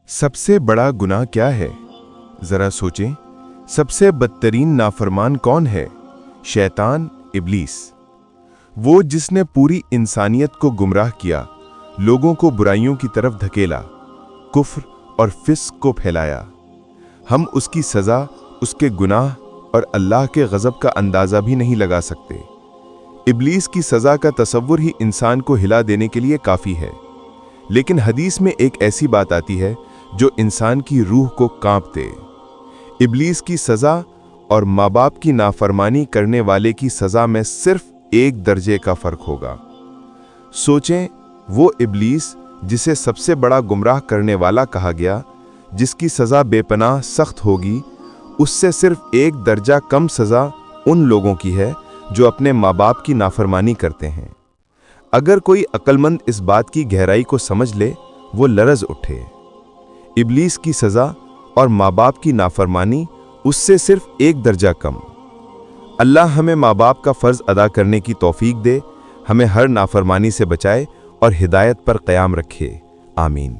सबसे बड़ा गुनाह क्या है? जरा सोचें। सबसे बदतरीन नाफरमान कौन है? शैतान, इब्लीस। वो जिसने पूरी इंसानियत को गुमराह किया, लोगों को बुराइयों की तरफ धकेला, कुफ्र और फिस्क को फैलाया। हम उसकी सजा, उसके गुनाह और अल्लाह के गज़ब का अंदाज़ा भी नहीं लगा सकते। इब्लीस की सज़ा का तसव्वुर ही इंसान को हिला देने के लिए काफ़ी है। लेकिन हदीस में एक ऐसी बात आती है जो इंसान की रूह को कांप दे। इब्लीस की सज़ा और माँ बाप की नाफरमानी करने वाले की सज़ा में सिर्फ एक दर्जे का फ़र्क होगा। सोचें, वो इब्लीस जिसे सबसे बड़ा गुमराह करने वाला कहा गया, जिसकी सज़ा बेपनाह सख्त होगी, उससे सिर्फ एक दर्जा कम सज़ा उन लोगों की है जो अपने माँ बाप की नाफरमानी करते हैं। अगर कोई अक्लमंद इस बात की गहराई को समझ ले, वो लरज़ उठे। इब्लीस की सज़ा और माँ बाप की नाफरमानी उससे सिर्फ एक दर्जा कम। अल्लाह हमें माँ बाप का फ़र्ज़ अदा करने की तौफीक दे, हमें हर नाफरमानी से बचाए और हिदायत पर क़याम रखे। आमीन।